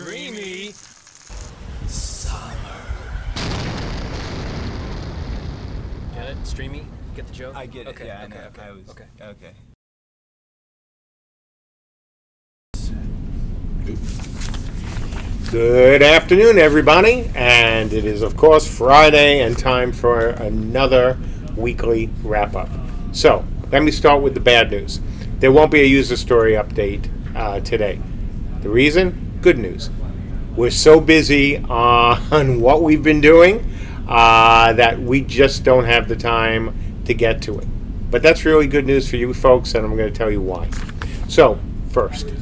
Dreamy Summer. Get it? Streamy? Get the joke? I get it. Okay, Yeah, okay, I know. okay, I was okay. okay. Good afternoon, everybody, and it is, of course, Friday and time for another weekly wrap-up. So, let me start with the bad news. There won't be a user story update today. The reason? Good news. We're so busy on what we've been doing that we just don't have the time to get to it. But that's really good news for you folks, and I'm going to tell you why. So, first,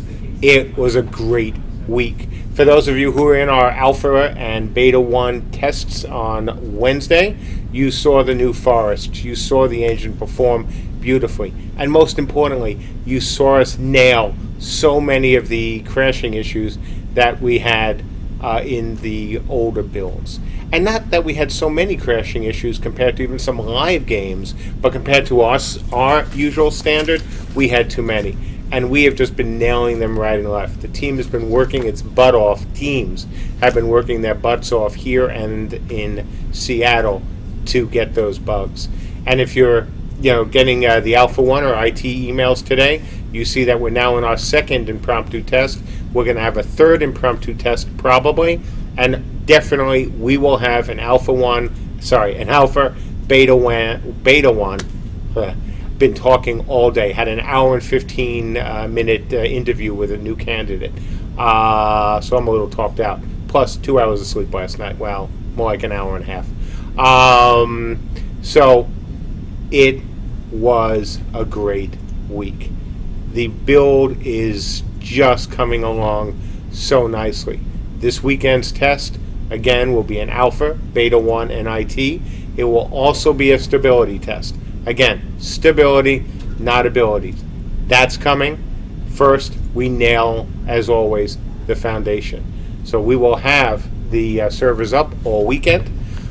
it was a great week. For those of you who are in our Alpha and Beta 1 tests on Wednesday, you saw the new forest. You saw the engine perform beautifully. And most importantly, you saw us nail so many of the crashing issues that we had in the older builds. And not that we had so many crashing issues compared to even some live games, but compared to us, our usual standard, we had too many. And we have just been nailing them right and left. The team has been working its butt off. Teams have been working their butts off here and in Seattle to get those bugs. And if you're, getting the Alpha 1 or IT emails today, you see that we're now in our second impromptu test. We're going to have a third impromptu test probably, and definitely we will have an Alpha Beta 1. Been talking all day. Had an hour and 15 minute interview with a new candidate. So I'm a little talked out. Plus 2 hours of sleep last night. Well, more like an hour and a half. So it was a great week. The build is just coming along so nicely. This weekend's test, again, will be an Alpha, Beta 1, and IT. It will also be a stability test. Again, stability, not ability. That's coming. First, we nail, as always, the foundation. So we will have the servers up all weekend.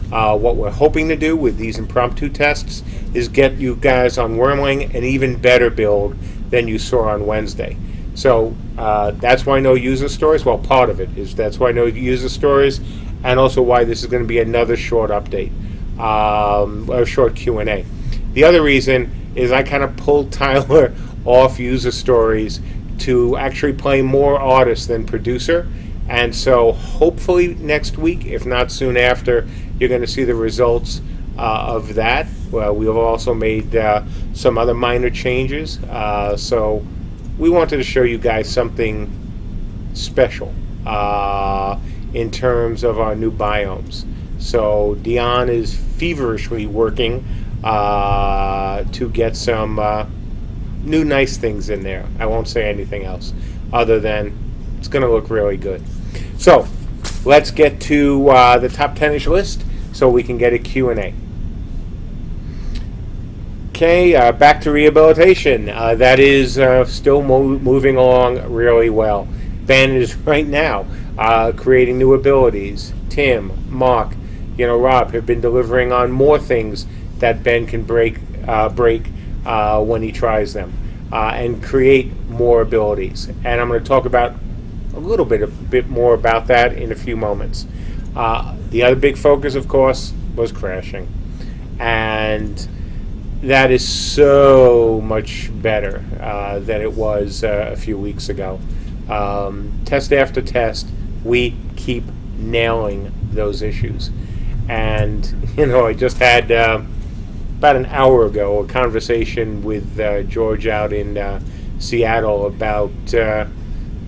What we're hoping to do with these impromptu tests is get you guys on Wormling an even better build than you saw on Wednesday. So that's why no user stories. Well, part of it is that's why no user stories, and also why this is going to be another short update, a short Q&A. The other reason is I kind of pulled Tyler off user stories to actually play more artist than producer. And so hopefully next week, if not soon after, you're going to see the results of that. Well, we've also made some other minor changes. So we wanted to show you guys something special in terms of our new biomes. So Dion is feverishly working to get some new nice things in there. I won't say anything else other than it's going to look really good. So let's get to the top 10-ish list so we can get a Q&A. Okay, back to rehabilitation. That is still moving along really well. Ben is right now creating new abilities. Tim, Mark, Rob have been delivering on more things that Ben can break when he tries them, and create more abilities. And I'm going to talk about a bit more about that in a few moments. The other big focus, of course, was crashing, and that is so much better than it was a few weeks ago. Test after test, we keep nailing those issues. And I just had about an hour ago a conversation with George out in Seattle about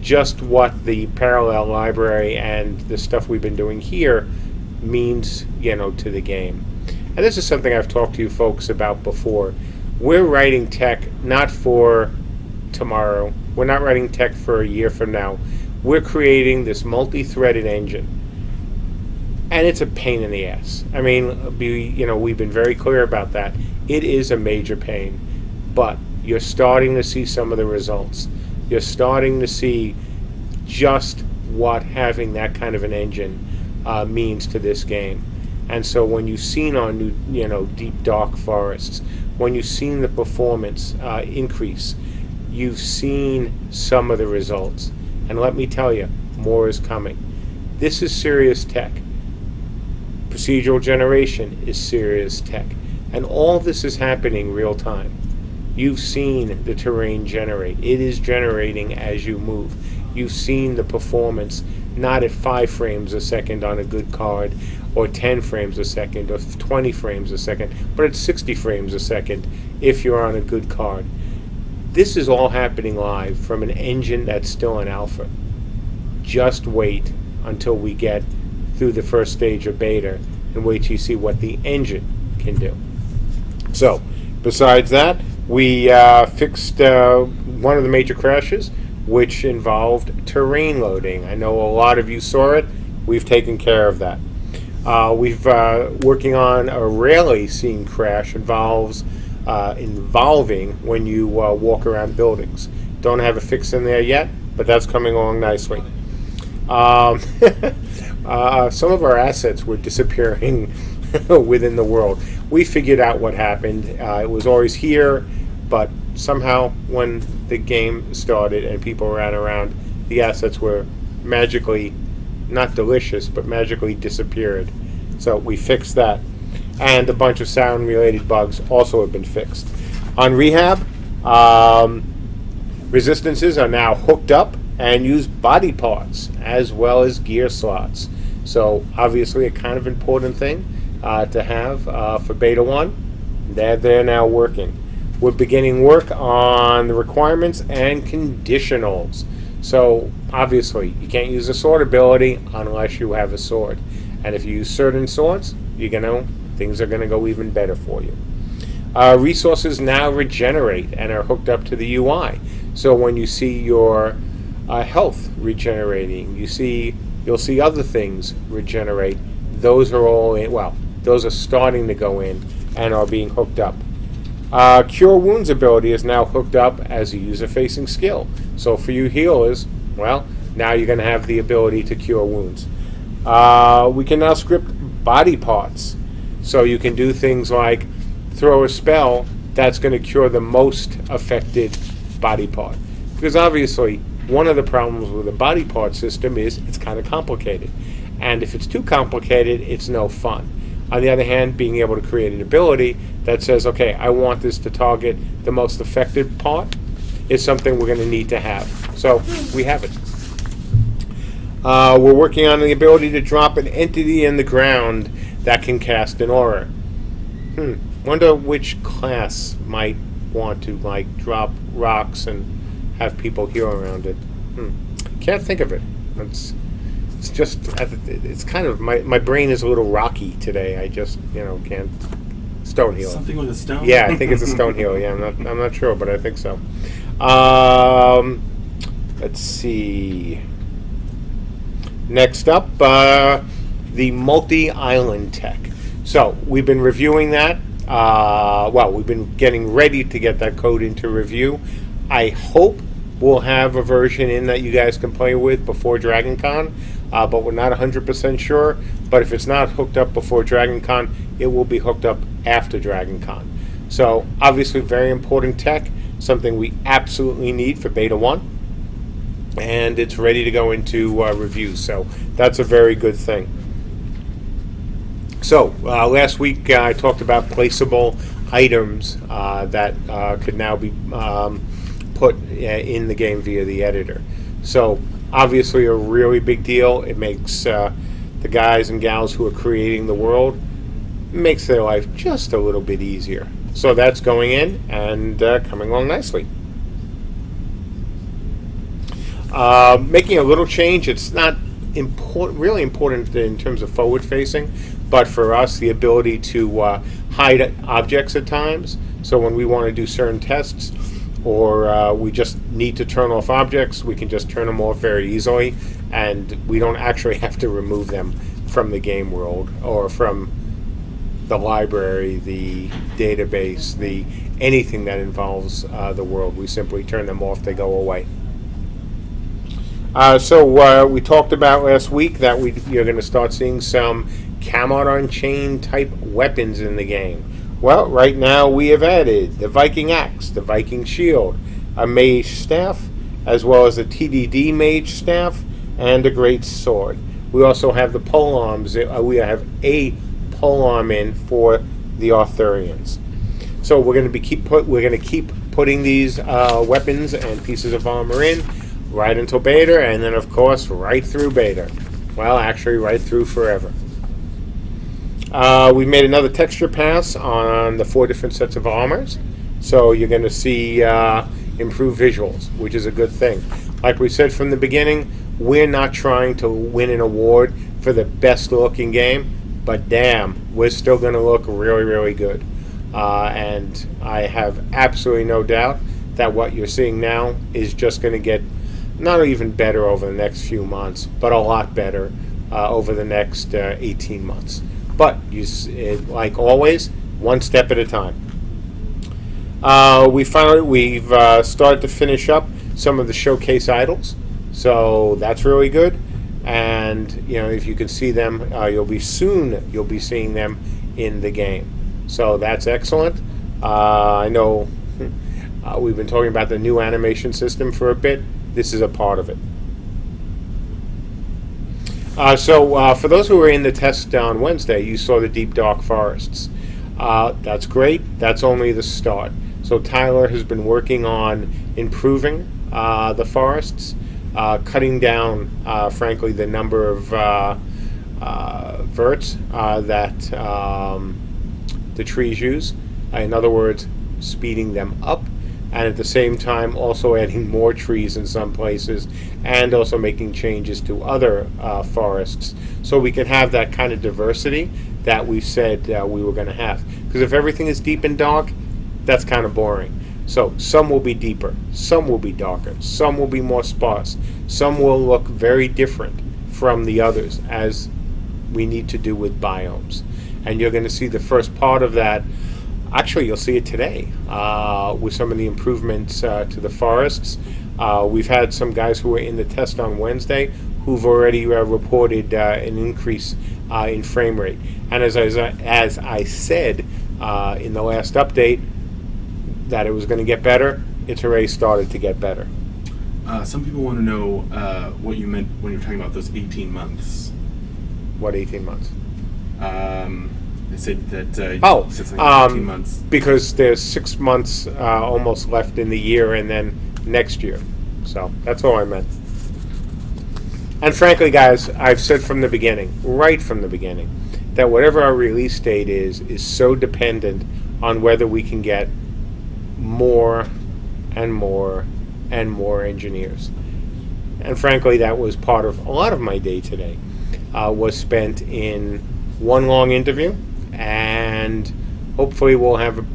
just what the parallel library and the stuff we've been doing here means, to the game. And this is something I've talked to you folks about before. We're writing tech not for tomorrow. We're not writing tech for a year from now. We're creating this multi-threaded engine. And it's a pain in the ass. I mean, we've been very clear about that. It is a major pain. But you're starting to see some of the results. You're starting to see just what having that kind of an engine means to this game. And so when you've seen our new, deep dark forests, when you've seen the performance increase, you've seen some of the results. And let me tell you, more is coming. This is serious tech. Procedural generation is serious tech. And all this is happening real time. You've seen the terrain generate. It is generating as you move. You've seen the performance, not at 5 frames a second on a good card, or 10 frames a second, or 20 frames a second, but at 60 frames a second if you're on a good card. This is all happening live from an engine that's still in alpha. Just wait until we get through the first stage of beta and wait till you see what the engine can do. So, besides that, we fixed one of the major crashes, which involved terrain loading. I know a lot of you saw it. We've taken care of that. We've working on a rarely seen crash involving when you walk around buildings. Don't have a fix in there yet, but that's coming along nicely. Some of our assets were disappearing within the world. We figured out what happened. It was always here, but somehow when the game started and people ran around, the assets were magically, not delicious, but magically disappeared. So we fixed that. And a bunch of sound-related bugs also have been fixed. On rehab, resistances are now hooked up and use body parts as well as gear slots. So obviously a kind of important thing to have for Beta 1. They're now working. We're beginning work on the requirements and conditionals. So obviously you can't use a sword ability unless you have a sword. And if you use certain swords, things are going to go even better for you. Resources now regenerate and are hooked up to the UI. So when you see your health regenerating, you'll see other things regenerate. Those are all in, those are starting to go in and are being hooked up. Cure Wounds ability is now hooked up as a user-facing skill. So for you healers, now you're going to have the ability to cure wounds. We can now script body parts. So you can do things like throw a spell that's going to cure the most affected body part. Because obviously, one of the problems with the body part system is it's kind of complicated. And if it's too complicated, it's no fun. On the other hand, being able to create an ability that says, okay, I want this to target the most affected part is something we're going to need to have. So we have it. We're working on the ability to drop an entity in the ground that can cast an aura. Wonder which class might want to drop rocks and have people heal around it. Can't think of it. It's kind of my brain is a little rocky today. I just can't. Stone heal. Something with a stone. Yeah, I think it's a stone heal. Yeah, I'm not sure, but I think so. Let's see. Next up, the multi-island tech. So we've been reviewing that. We've been getting ready to get that code into review. I hope we'll have a version in that you guys can play with before DragonCon, but we're not 100% sure. But if it's not hooked up before DragonCon, it will be hooked up after DragonCon. So obviously very important tech, something we absolutely need for Beta 1. And it's ready to go into review, so that's a very good thing. So last week I talked about placeable items that could now be put in the game via the editor. So obviously a really big deal. It makes the guys and gals who are creating the world, makes their life just a little bit easier. So that's going in and coming along nicely. Making a little change. It's not really important in terms of forward-facing, but for us, the ability to hide objects at times. So when we want to do certain tests, or we just need to turn off objects, we can just turn them off very easily, and we don't actually have to remove them from the game world or from the library, the database, anything that involves the world. We simply turn them off; they go away. So we talked about last week that you're going to start seeing some Camelot Unchained type weapons in the game. Well, right now we have added the Viking Axe, the Viking Shield, a Mage Staff, as well as a TDD Mage Staff, and a great sword. We also have the pole arms. We have a pole arm in for the Arthurians. So we're going to keep putting these weapons and pieces of armor in right until beta, and then of course right through beta. Well, actually, right through forever. We made another texture pass on the 4 different sets of armors, so you're going to see improved visuals, which is a good thing. Like we said from the beginning, we're not trying to win an award for the best looking game, but damn, we're still going to look really, really good. And I have absolutely no doubt that what you're seeing now is just going to get not even better over the next few months, but a lot better over the next 18 months. But like always, one step at a time. We've started to finish up some of the showcase idols, so that's really good. And if you can see them, you'll be seeing them in the game. So that's excellent. I know we've been talking about the new animation system for a bit. This is a part of it. So for those who were in the test on Wednesday, you saw the deep dark forests. That's great. That's only the start. So Tyler has been working on improving the forests, cutting down, frankly, the number of verts that the trees use. In other words, speeding them up, and at the same time also adding more trees in some places, and also making changes to other forests, so we can have that kind of diversity that we said we were going to have. Because if everything is deep and dark, that's kind of boring. So some will be deeper, some will be darker, some will be more sparse, some will look very different from the others, as we need to do with biomes. And you're going to see the first part of that. Actually, you'll see it today with some of the improvements to the forests. We've had some guys who were in the test on Wednesday who've already reported an increase in frame rate. And as I said in the last update, that it was going to get better, it's already started to get better. Some people want to know what you meant when you were talking about those 18 months. What 18 months? They said that you said something 18 months. Because there's 6 months almost left in the year, and then next year. So that's all I meant. And frankly, guys, I've said from the beginning, right from the beginning, that whatever our release date is so dependent on whether we can get more and more and more engineers. And frankly, that was part of a lot of my day today, was spent in one long interview, and hopefully we'll have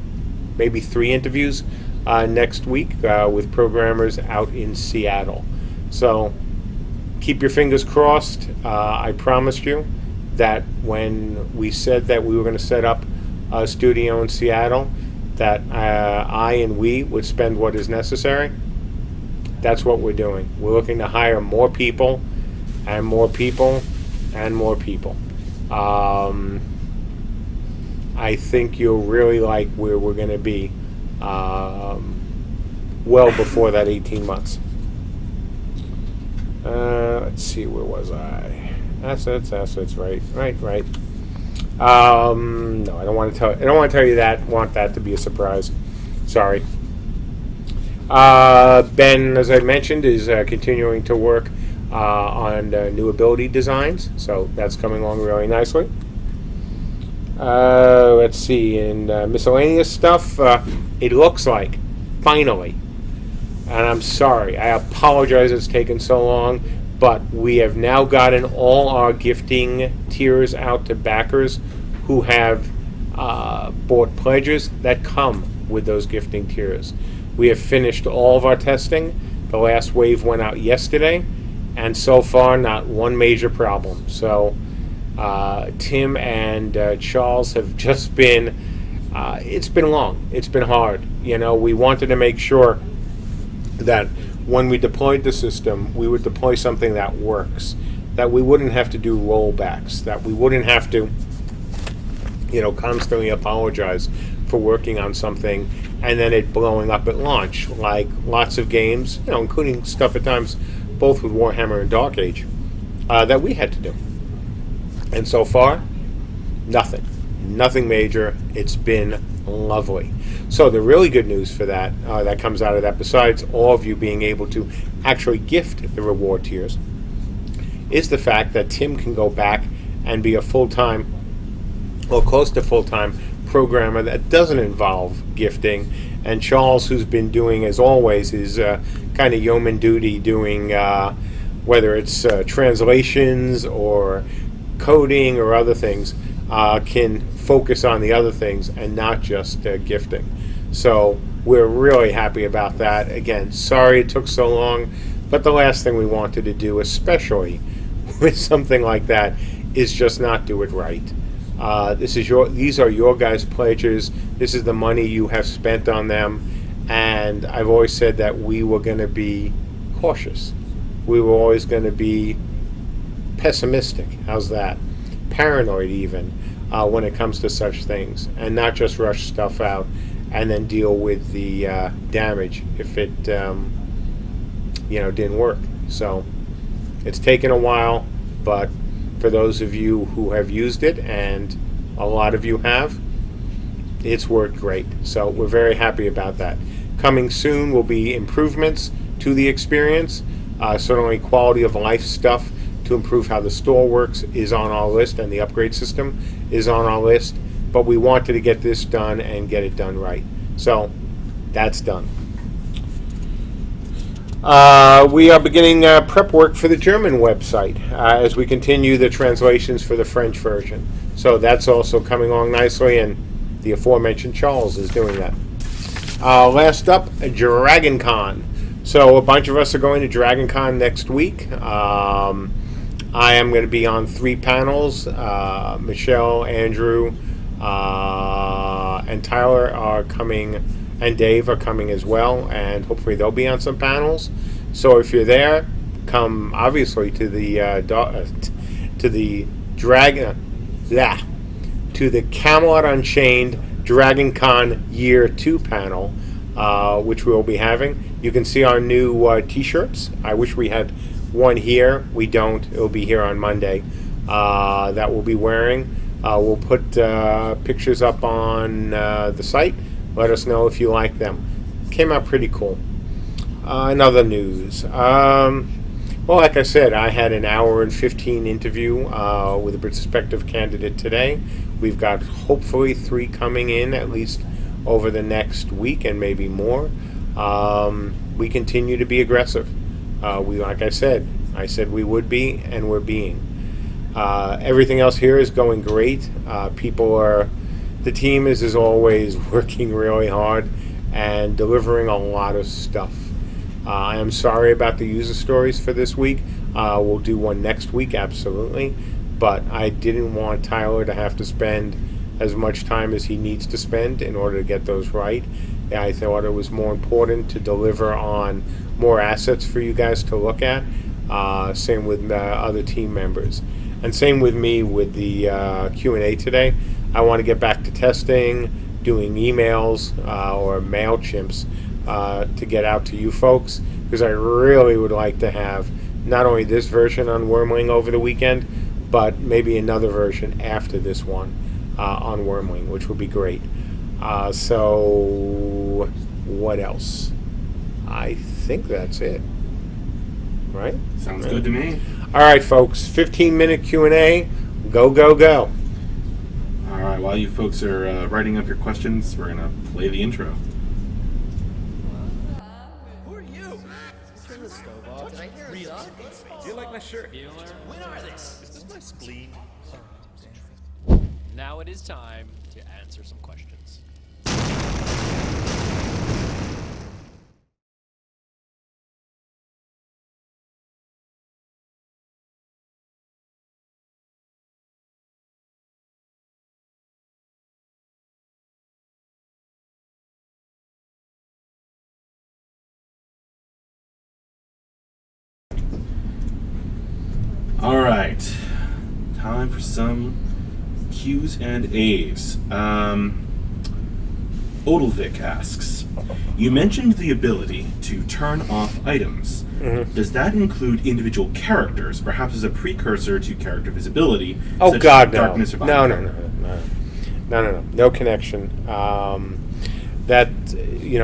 maybe 3 interviews next week with programmers out in Seattle. So keep your fingers crossed. I promised you that when we said that we were going to set up a studio in Seattle, that I and we would spend what is necessary. That's what we're doing. We're looking to hire more people and more people and more people. I think you'll really like where we're going to be well before that 18 months. Let's see, where was I? Assets, right. No, I don't want to tell you that. Want that to be a surprise. Sorry. Ben, as I mentioned, is continuing to work on new ability designs, so that's coming along really nicely. Let's see, in miscellaneous stuff, it looks like, finally, and I'm sorry, I apologize it's taken so long, but we have now gotten all our gifting tiers out to backers who have bought pledges that come with those gifting tiers. We have finished all of our testing. The last wave went out yesterday, and so far not one major problem. So Tim and Charles have just been, it's been long, it's been hard. We wanted to make sure that when we deployed the system, we would deploy something that works, that we wouldn't have to do rollbacks, that we wouldn't have to constantly apologize for working on something and then it blowing up at launch, like lots of games, including stuff at times both with Warhammer and Dark Age, that we had to do. And so far, nothing major. It's been lovely. So the really good news for that that comes out of that, besides all of you being able to actually gift the reward tiers, is the fact that Tim can go back and be a full-time or close to full-time programmer that doesn't involve gifting. And Charles, who's been doing, as always, his kind of yeoman duty, doing whether it's translations or coding or other things, can focus on the other things and not just gifting. So we're really happy about that. Again, sorry it took so long, but the last thing we wanted to do, especially with something like that, is just not do it right. These are your guys' pledges. This is the money you have spent on them, and I've always said that we were going to be cautious. We were always going to be pessimistic. How's that? Paranoid even, when it comes to such things, and not just rush stuff out and then deal with the damage if it didn't work. So it's taken a while, but for those of you who have used it, and a lot of you have, it's worked great. So we're very happy about that. Coming soon will be improvements to the experience. Certainly quality of life stuff to improve how the store works is on our list, and the upgrade system is on our list. But we wanted to get this done and get it done right. So that's done. We are beginning prep work for the German website as we continue the translations for the French version. So that's also coming along nicely, and the aforementioned Charles is doing that. Last up, Dragon Con. So a bunch of us are going to Dragon Con next week. I am going to be on 3 panels. Michelle, Andrew, and Tyler are coming, and Dave are coming as well, and hopefully they'll be on some panels. So if you're there, come obviously to the Camelot Unchained Dragon Con Year 2 panel, which we will be having. You can see our new T-shirts. I wish we had one here. We don't. It will be here on Monday. That we'll be wearing. We'll put pictures up on the site. Let us know if you like them. Came out pretty cool. In other news, well, like I said, I had an hour and 15 interview with a prospective candidate today. We've got hopefully 3 coming in at least over the next week and maybe more. We continue to be aggressive. Like I said we would be, and we're being. Everything else here is going great. The team is, as always, working really hard and delivering a lot of stuff. I am sorry about the user stories for this week. We'll do one next week, absolutely. But I didn't want Tyler to have to spend as much time as he needs to spend in order to get those right. I thought it was more important to deliver on more assets for you guys to look at. Same with other team members. And same with me with the Q&A today. I want to get back to testing, doing emails or MailChimps to get out to you folks, because I really would like to have not only this version on Wormling over the weekend, but maybe another version after this one on Wormling, which would be great. So what else? I think that's it. Right? Sounds good to me. All right, folks. 15-minute Q&A. Go, go, go. All right. While you folks are writing up your questions, we're gonna play the intro. Who are you? Turn the stove off. Did I hear a dog? Do you like my shirt? When are this? Is this my spleen? Now it is time to answer some questions. All right, time for some Q's and A's. Odelvik asks, You mentioned the ability to turn off items. Does that include individual characters, perhaps as a precursor to character visibility? Oh such God, as no. Darkness or No, Bonfire? no connection. That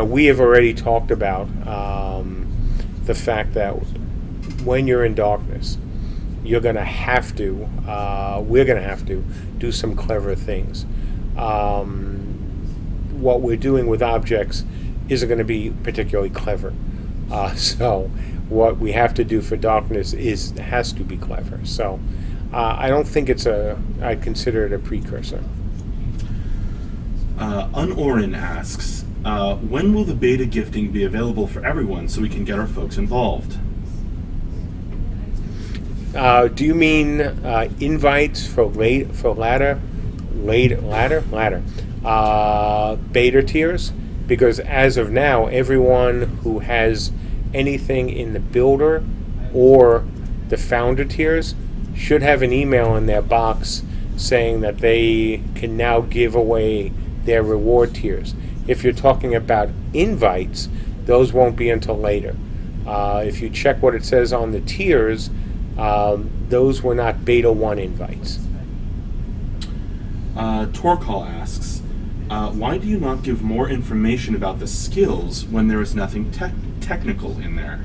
we have already talked about the fact that when you're in darkness, you're going to have to. We're going to have to do some clever things. What we're doing with objects isn't going to be particularly clever. So what we have to do for darkness has to be clever. So I don't think I'd consider it a precursor. Unorin asks, when will the beta gifting be available for everyone so we can get our folks involved? Do you mean invites for ladder beta tiers? Because as of now, everyone who has anything in the builder or the founder tiers should have an email in their box saying that they can now give away their reward tiers. If you're talking about invites, those won't be until later. If you check what it says on the tiers, those were not beta 1 invites. Torcall asks, why do you not give more information about the skills when there is nothing technical in there?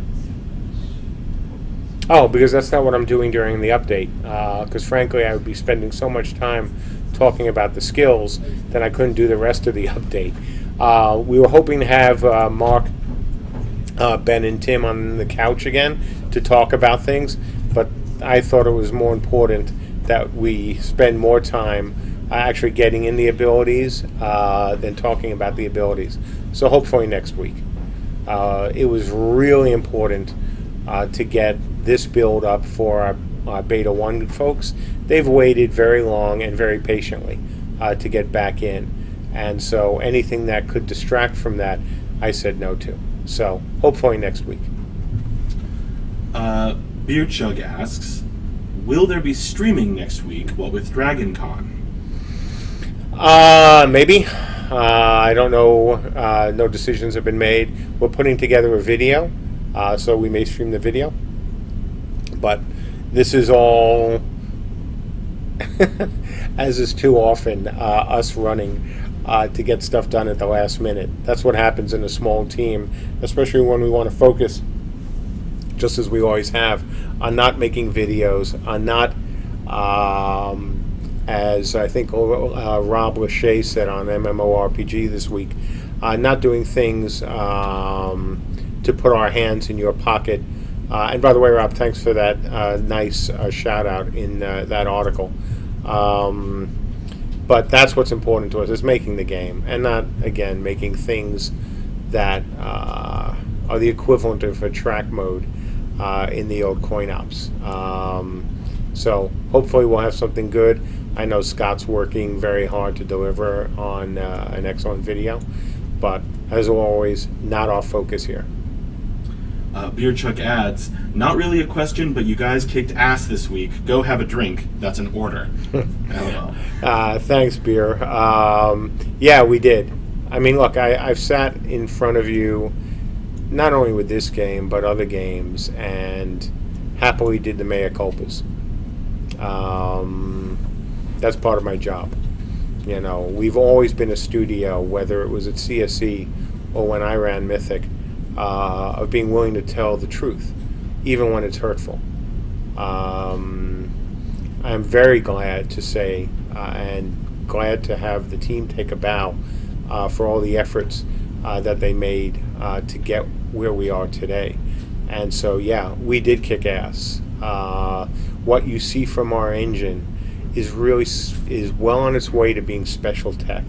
Oh, because that's not what I'm doing during the update. Because frankly, I would be spending so much time talking about the skills that I couldn't do the rest of the update. We were hoping to have Mark, Ben, and Tim on the couch again to talk about things, but I thought it was more important that we spend more time actually getting in the abilities than talking about the abilities. So hopefully next week. It was really important to get this build up for our Beta 1 folks. They've waited very long and very patiently to get back in. And so anything that could distract from that, I said no to. So hopefully next week. Beard Chug asks, will there be streaming next week, what with Dragon Con? Maybe. I don't know. No decisions have been made. We're putting together a video, so we may stream the video. But this is all, as is too often, us running to get stuff done at the last minute. That's what happens in a small team, especially when we want to focus, just as we always have, on not making videos, on not, as I think Rob Lachey said on MMORPG this week, not doing things to put our hands in your pocket. And by the way, Rob, thanks for that nice shout out in that article. But that's what's important to us, is making the game, and not, again, making things that are the equivalent of a track mode in the old coin ops. So hopefully we'll have something good. I know Scott's working very hard to deliver on an excellent video, but as always, not off focus here. Beer Chuck adds, not really a question, but you guys kicked ass this week. Go have a drink. That's an order. LOL. Thanks, Beer. Yeah, we did. I mean, look, I've sat in front of you, not only with this game, but other games, and happily did the mea culpas. That's part of my job. You know, we've always been a studio, whether it was at CSE or when I ran Mythic, of being willing to tell the truth, even when it's hurtful. I'm very glad to say, and glad to have the team take a bow for all the efforts that they made to get where we are today. And so, yeah, we did kick ass. What you see from our engine is well on its way to being special tech.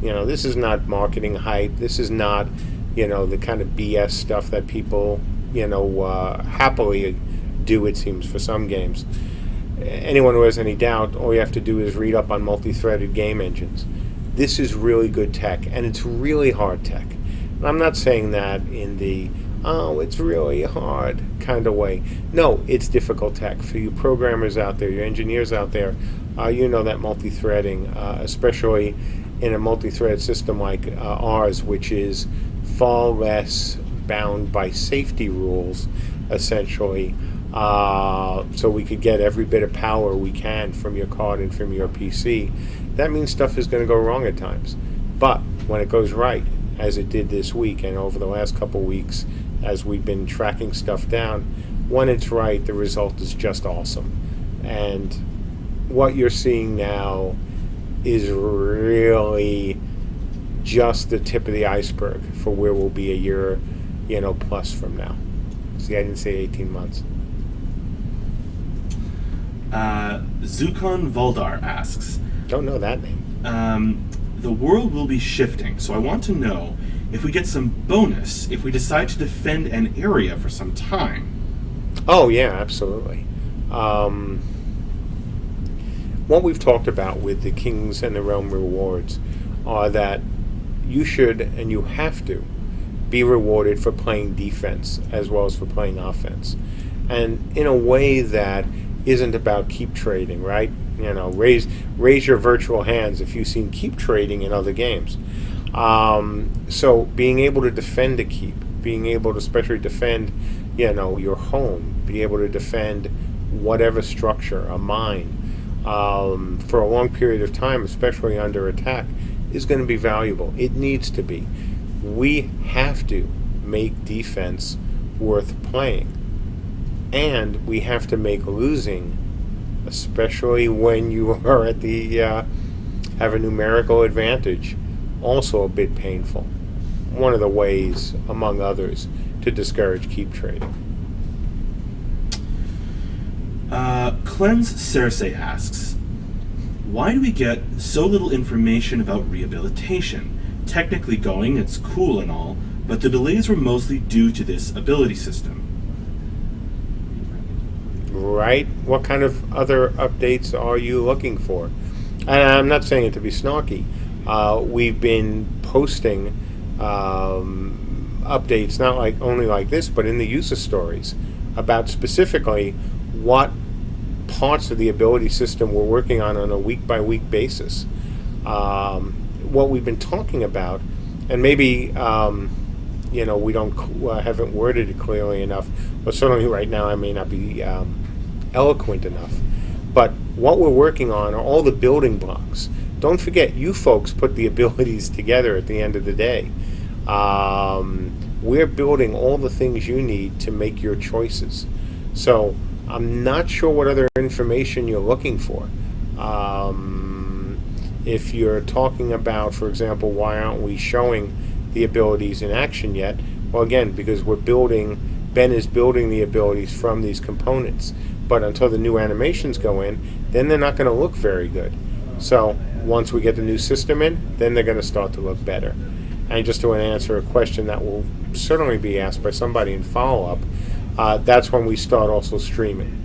You know, this is not marketing hype. This is not, you know, the kind of BS stuff that people, you know, happily do, it seems, for some games. Anyone who has any doubt, all you have to do is read up on multi-threaded game engines. This is really good tech, and it's really hard tech. And I'm not saying that in the, oh, it's really hard kind of way. No, it's difficult tech. For you programmers out there, your engineers out there, you know that multi-threading, especially in a multi-threaded system like ours, which is far less bound by safety rules, essentially, so we could get every bit of power we can from your card and from your PC. That means stuff is going to go wrong at times. But when it goes right, as it did this week and over the last couple weeks, as we've been tracking stuff down, when it's right, the result is just awesome. And what you're seeing now is really just the tip of the iceberg for where we'll be a year, plus from now. See, I didn't say 18 months. Zukon Voldar asks, Don't know that name. the world will be shifting, so I want to know if we get some bonus if we decide to defend an area for some time. Oh, yeah, absolutely. What we've talked about with the Kings and the Realm rewards are that you should and you have to be rewarded for playing defense as well as for playing offense. And in a way that isn't about keep trading, right? Raise your virtual hands if you've seen keep trading in other games. So being able to defend a keep, being able to especially defend, your home, be able to defend whatever structure, a mine, for a long period of time, especially under attack, is going to be valuable. It needs to be. We have to make defense worth playing. And we have to make losing, especially when you are at the have a numerical advantage, also a bit painful. One of the ways, among others, to discourage keep trading. Cleanse Cersei asks, why do we get so little information about rehabilitation? Technically going, it's cool and all, but the delays were mostly due to this ability system. Right? What kind of other updates are you looking for? And I'm not saying it to be snarky. We've been posting updates, not like only like this, but in the user stories about specifically what parts of the ability system we're working on a week-by-week basis. What we've been talking about, and maybe we haven't worded it clearly enough, but certainly right now I may not be eloquent enough. But what we're working on are all the building blocks. Don't forget, you folks put the abilities together at the end of the day. We're building all the things you need to make your choices. So I'm not sure what other information you're looking for. If you're talking about, for example, why aren't we showing the abilities in action yet? Well, again, because Ben is building the abilities from these components. But until the new animations go in, then they're not going to look very good. So once we get the new system in, then they're going to start to look better. And just to answer a question that will certainly be asked by somebody in follow-up, that's when we start also streaming.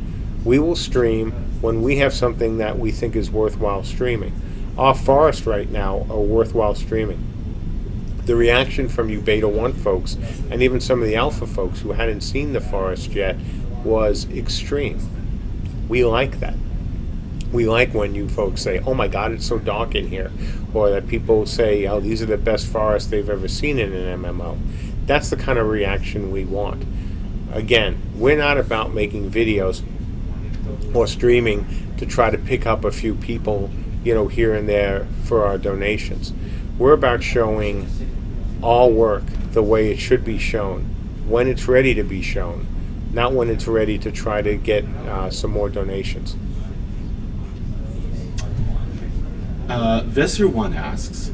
We will stream when we have something that we think is worthwhile streaming. Our Forest right now are worthwhile streaming. The reaction from you Beta 1 folks, and even some of the Alpha folks who hadn't seen the Forest yet, was extreme. We like that. We like when you folks say, oh my God, it's so dark in here. Or that people say, oh, these are the best forests they've ever seen in an MMO. That's the kind of reaction we want. Again, we're not about making videos or streaming to try to pick up a few people, here and there for our donations. We're about showing our work the way it should be shown, when it's ready to be shown, not when it's ready to try to get some more donations. Vesser1 asks,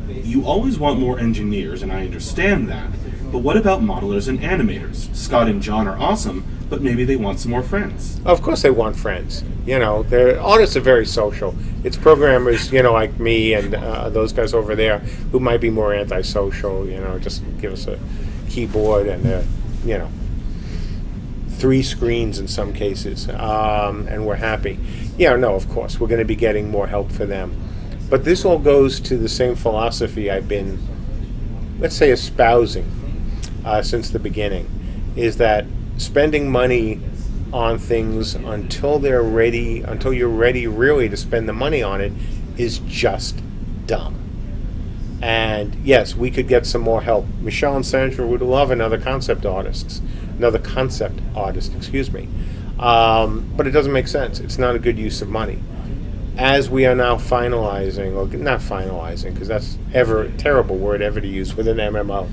you always want more engineers, and I understand that, but what about modelers and animators? Scott and John are awesome, but maybe they want some more friends. Of course they want friends. Artists are very social. It's programmers, like me and those guys over there who might be more antisocial, just give us a keyboard and, 3 screens in some cases, and we're happy. Of course, we're going to be getting more help for them. But this all goes to the same philosophy I've been, let's say, espousing since the beginning, is that spending money on things until you're ready really to spend the money on it is just dumb. And yes, we could get some more help. Michelle and Sandra would love another concept artist, excuse me. But it doesn't make sense. It's not a good use of money. As we are now finalizing, or not finalizing, because that's ever a terrible word ever to use with an MMO,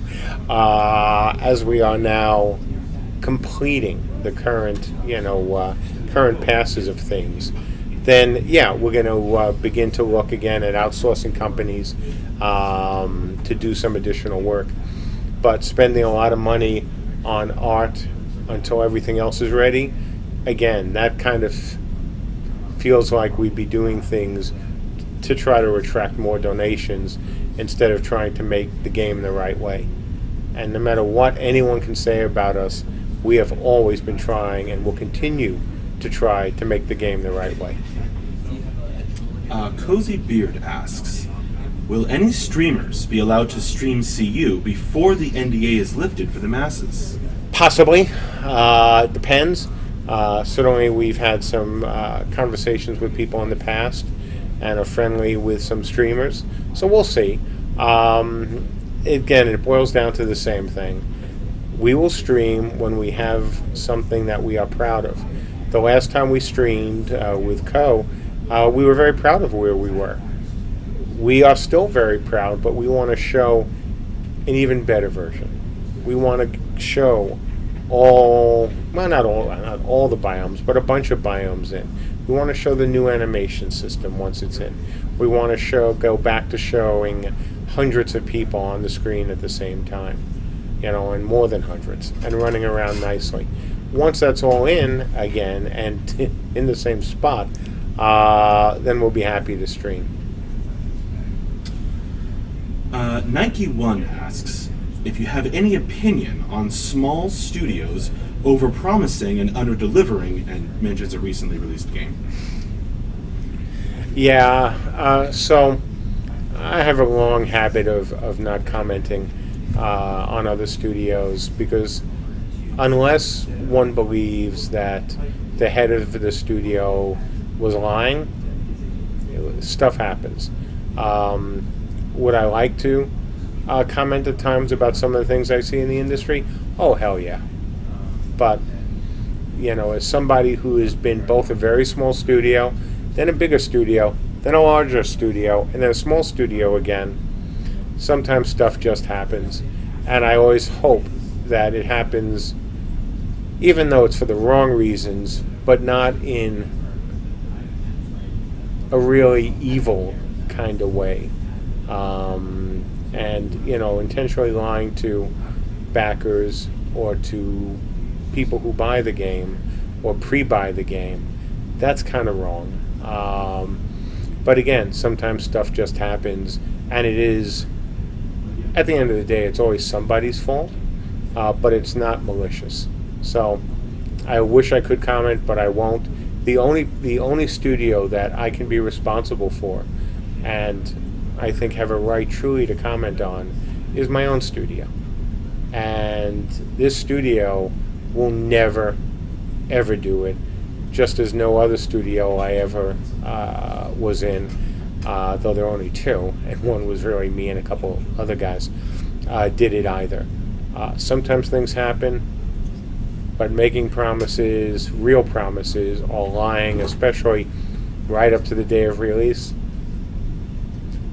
as we are now completing the current, current passes of things, then yeah, we're going to begin to look again at outsourcing companies to do some additional work. But spending a lot of money on art until everything else is ready, again, that kind of feels like we'd be doing things to try to attract more donations instead of trying to make the game the right way. And no matter what anyone can say about us, we have always been trying and will continue to try to make the game the right way. Cozy Beard asks, will any streamers be allowed to stream CU before the NDA is lifted for the masses? Possibly. Depends. Certainly we've had some conversations with people in the past and are friendly with some streamers. So we'll see. Again, it boils down to the same thing. We will stream when we have something that we are proud of. The last time we streamed with Co, we were very proud of where we were. We are still very proud, but we want to show an even better version. We want to show not all the biomes, but a bunch of biomes in. We want to show the new animation system once it's in. We want to go back to showing hundreds of people on the screen at the same time, and more than hundreds, and running around nicely. Once that's all in again and in the same spot, then we'll be happy to stream. Nike One asks if you have any opinion on small studios overpromising and under-delivering, and mentions a recently released game. Yeah, so I have a long habit of not commenting on other studios, because unless one believes that the head of the studio was lying, stuff happens. Would I like to comment at times about some of the things I see in the industry? Oh, hell yeah. But, as somebody who has been both a very small studio, then a bigger studio, then a larger studio, and then a small studio again, sometimes stuff just happens. And I always hope that it happens, even though it's for the wrong reasons, but not in a really evil kind of way. And intentionally lying to backers or to people who buy the game or pre-buy the game, that's kind of wrong. But again, sometimes stuff just happens, and it is, at the end of the day, it's always somebody's fault, but it's not malicious. So I wish I could comment, but I won't. The only studio that I can be responsible for, and I think have a right truly to comment on, is my own studio. And this studio will never, ever do it, just as no other studio I ever was in, though there are only two, and one was really me and a couple other guys, did it either. Sometimes things happen, but making promises, real promises, or lying, especially right up to the day of release,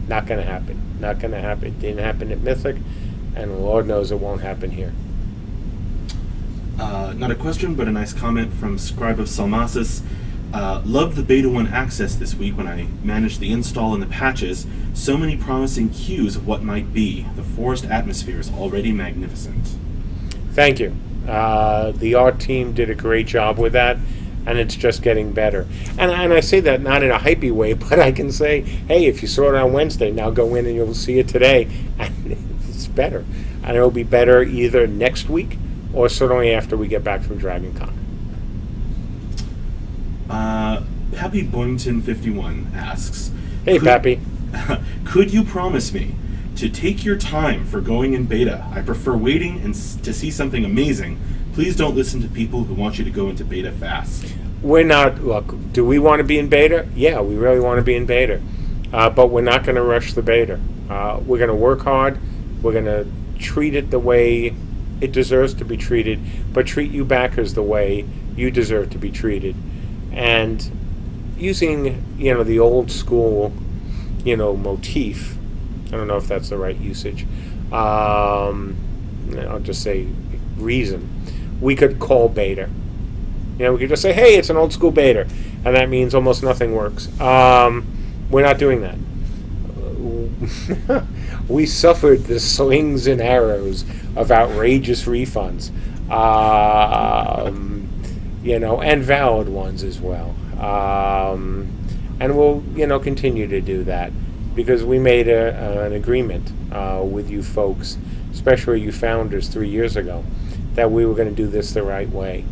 not going to happen. Not going to happen. It didn't happen at Mythic, and Lord knows it won't happen here. Not a question, but a nice comment from Scribe of Salmasis. Loved the Beta 1 access this week when I managed the install and the patches. So many promising cues of what might be. The forest atmosphere is already magnificent. Thank you. The art team did a great job with that, and it's just getting better. And I say that not in a hypey way, but I can say, hey, if you saw it on Wednesday, now go in and you'll see it today, and it's better. And it'll be better either next week or certainly after we get back from Dragon Con. Pappy Boington 51 asks, Hey, Pappy. Could you promise me to take your time for going in beta? I prefer waiting to see something amazing. Please don't listen to people who want you to go into beta fast. We're not, look, do we want to be in beta? Yeah, we really want to be in beta. But we're not going to rush the beta. We're going to work hard. We're going to treat it the way it deserves to be treated, but treat you backers the way you deserve to be treated. And using, the old school, motif, I don't know if that's the right usage, I'll just say reason, we could call beta. We could just say, hey, it's an old school beta, and that means almost nothing works. We're not doing that. We suffered the slings and arrows of outrageous refunds, and valid ones as well. And we'll, continue to do that because we made an agreement with you folks, especially you founders 3 years ago, that we were going to do this the right way.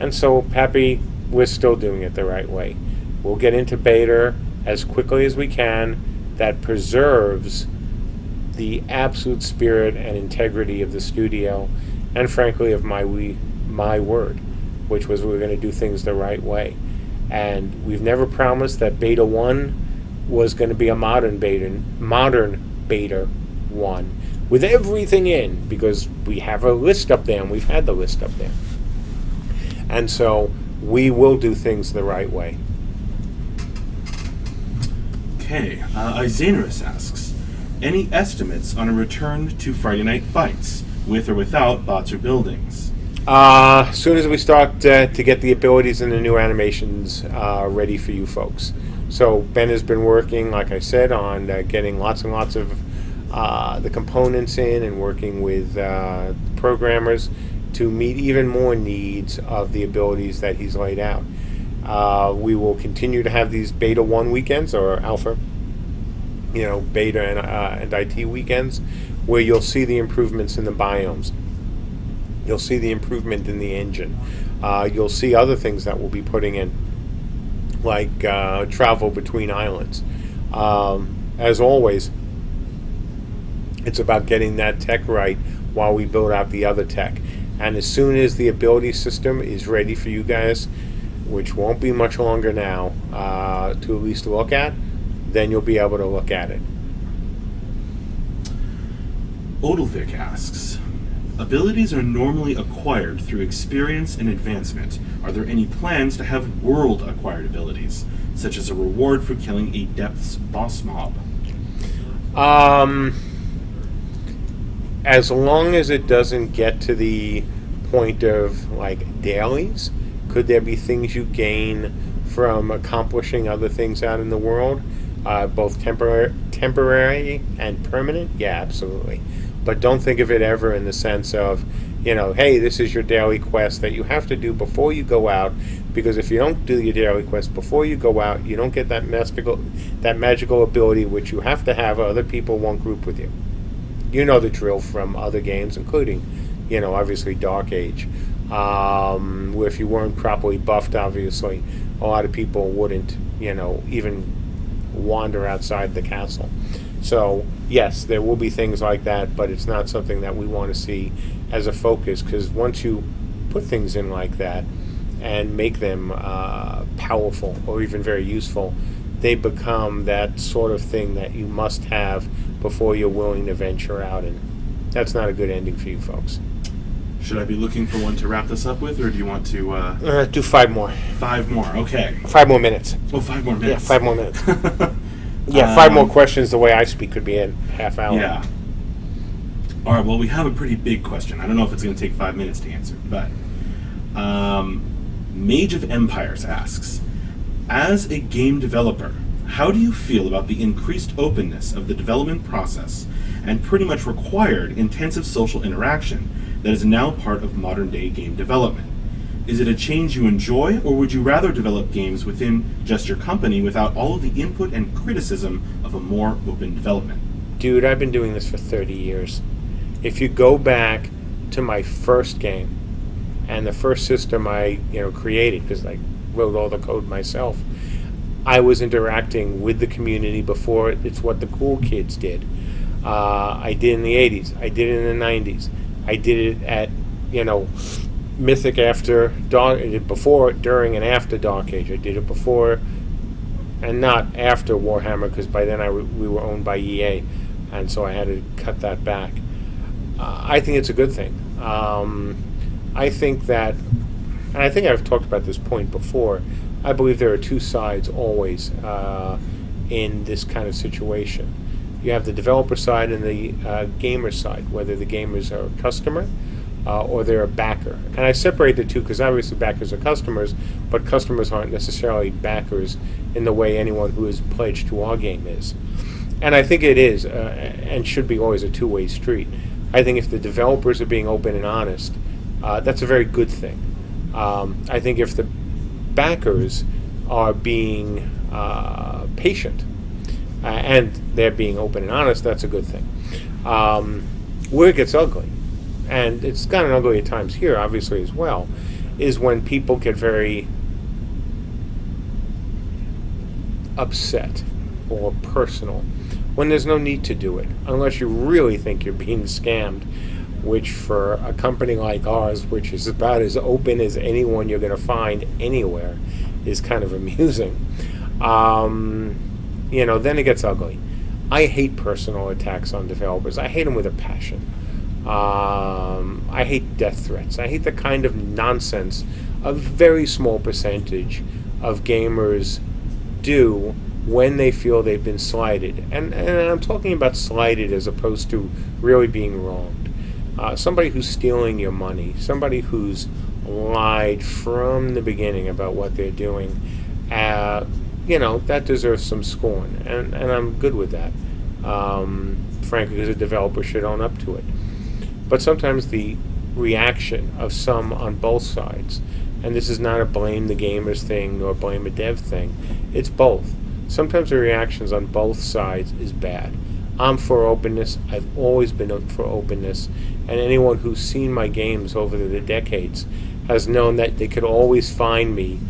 And so, Pappy, we're still doing it the right way. We'll get into beta as quickly as we can that preserves the absolute spirit and integrity of the studio, and frankly of my word, which was we were going to do things the right way. And we've never promised that beta 1 was going to be a modern beta 1 with everything in, because we have a list up there and we've had the list up there. And so we will do things the right way. Okay, Izanerus asks, any estimates on a return to Friday Night Fights, with or without bots or buildings? As soon as we start to get the abilities and the new animations ready for you folks. So Ben has been working, like I said, on getting lots and lots of the components in and working with programmers to meet even more needs of the abilities that he's laid out. We will continue to have these beta 1 weekends, or alpha, beta and IT weekends, where you'll see the improvements in the biomes. You'll see the improvement in the engine. You'll see other things that we'll be putting in, like travel between islands. As always, it's about getting that tech right while we build out the other tech. And as soon as the ability system is ready for you guys, which won't be much longer now, to at least look at, then you'll be able to look at it. Odelvik asks, abilities are normally acquired through experience and advancement. Are there any plans to have world-acquired abilities, such as a reward for killing a Depths boss mob? As long as it doesn't get to the point of, like, dailies, could there be things you gain from accomplishing other things out in the world, both temporary and permanent? Yeah, absolutely. But don't think of it ever in the sense of, hey, this is your daily quest that you have to do before you go out, because if you don't do your daily quest before you go out, you don't get that magical ability which you have to have, or other people won't group with you. You know the drill from other games, including, obviously Dark Age, where if you weren't properly buffed, obviously, a lot of people wouldn't, even wander outside the castle. So, yes, there will be things like that, but it's not something that we want to see as a focus, because once you put things in like that and make them powerful or even very useful, they become that sort of thing that you must have before you're willing to venture out, and that's not a good ending for you folks. Should I be looking for one to wrap this up with, or do you want to... do 5 more. 5 more, okay. 5 more minutes. Oh, 5 more minutes. Yeah, 5 more minutes. Yeah, 5 more questions the way I speak could be a half hour. Yeah. All right, well, we have a pretty big question. I don't know if it's going to take 5 minutes to answer, but Mage of Empires asks, as a game developer, how do you feel about the increased openness of the development process and pretty much required intensive social interaction that is now part of modern-day game development? Is it a change you enjoy, or would you rather develop games within just your company without all of the input and criticism of a more open development? Dude, I've been doing this for 30 years. If you go back to my first game and the first system I created, because I wrote all the code myself, I was interacting with the community before it's what the cool kids did. I did in the 80s. I did it in the 90s. I did it at, Mythic after Dark, I did before, during, and after Dark Age. I did it before and not after Warhammer, because by then we were owned by EA. and so I had to cut that back. I think it's a good thing. I think that, and I think I've talked about this point before, I believe there are two sides always in this kind of situation. You have the developer side and the gamer side, whether the gamers are a customer or they're a backer. And I separate the two because obviously backers are customers, but customers aren't necessarily backers in the way anyone who is pledged to our game is. And I think it is and should be always a two-way street. I think if the developers are being open and honest, that's a very good thing. I think if the backers are being patient and they're being open and honest, that's a good thing. Where it gets ugly, and it's gotten ugly at times here, obviously, as well, is when people get very upset or personal when there's no need to do it, unless you really think you're being scammed, which for a company like ours, which is about as open as anyone you're going to find anywhere, is kind of amusing. Then it gets ugly. I hate personal attacks on developers. I hate them with a passion. I hate death threats. I hate the kind of nonsense a very small percentage of gamers do when they feel they've been slighted. And I'm talking about slighted as opposed to really being wronged. Somebody who's stealing your money, somebody who's lied from the beginning about what they're doing, that deserves some scorn. And I'm good with that, frankly, because a developer should own up to it. But sometimes the reaction of some on both sides, and this is not a blame the gamers thing nor blame a dev thing, it's both. Sometimes the reactions on both sides is bad. I'm for openness. I've always been for openness. And anyone who's seen my games over the decades has known that they could always find me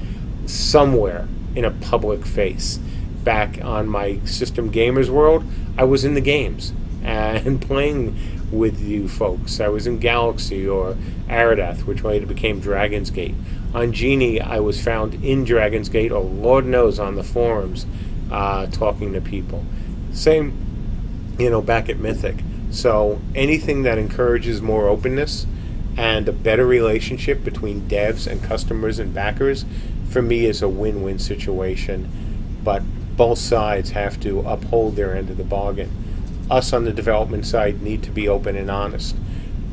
somewhere in a public face. Back on my System Gamers World, I was in the games and playing with you folks. I was in Galaxy or Aridath, which later became Dragon's Gate. On Genie, I was found in Dragon's Gate, or Lord knows on the forums, talking to people. Same, back at Mythic. So anything that encourages more openness and a better relationship between devs and customers and backers, for me, is a win-win situation. But both sides have to uphold their end of the bargain. Us on the development side need to be open and honest.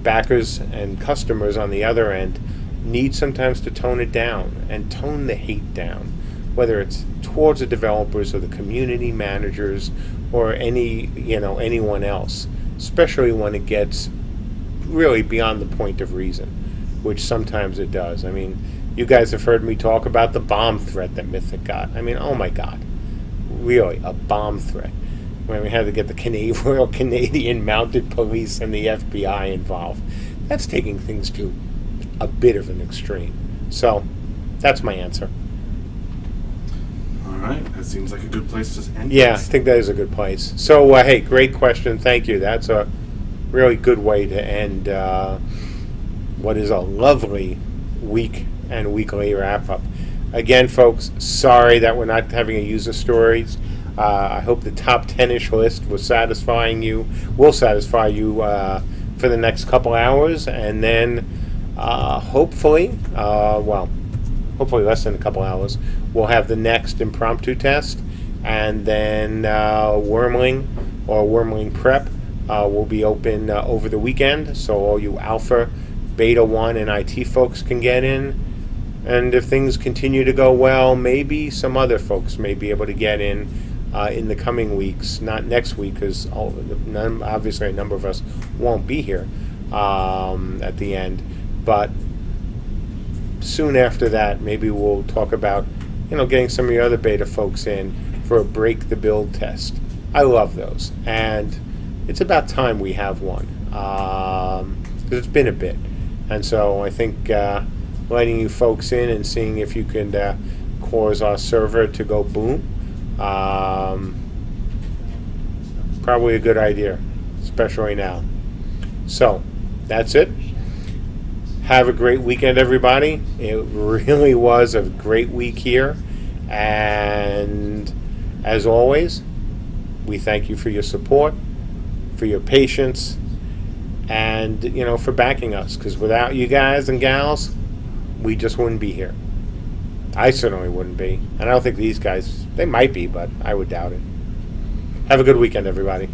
Backers and customers on the other end need sometimes to tone it down and tone the hate down, whether it's towards the developers or the community managers or anyone else, especially when it gets really beyond the point of reason, which sometimes it does. I mean, you guys have heard me talk about the bomb threat that Mythic got. I mean, oh my God, really, a bomb threat. When we had to get the Royal Canadian Mounted Police and the FBI involved. That's taking things to a bit of an extreme. So, that's my answer. All right, that seems like a good place to end. Yeah, this. I think that is a good place. So, hey, great question. Thank you. That's a really good way to end what is a lovely week and weekly wrap-up. Again, folks, sorry that we're not having a user stories. I hope the top 10-ish list will satisfy you for the next couple hours, and then hopefully less than a couple hours, we'll have the next impromptu test, and then Wormling or Wormling Prep will be open over the weekend, so all you Alpha, Beta 1, and IT folks can get in. And if things continue to go well, maybe some other folks may be able to get in the coming weeks, not next week, because obviously a number of us won't be here at the end. But soon after that, maybe we'll talk about, getting some of the other beta folks in for a break the build test. I love those, and it's about time we have one, because it's been a bit. And so I think letting you folks in and seeing if you can cause our server to go boom, probably a good idea, especially now. So, that's it. Have a great weekend, everybody. It really was a great week here. And as always, we thank you for your support. for your patience, and for backing us. Because without you guys and gals, we just wouldn't be here. I certainly wouldn't be. And I don't think these guys, they might be, but I would doubt it. Have a good weekend, everybody.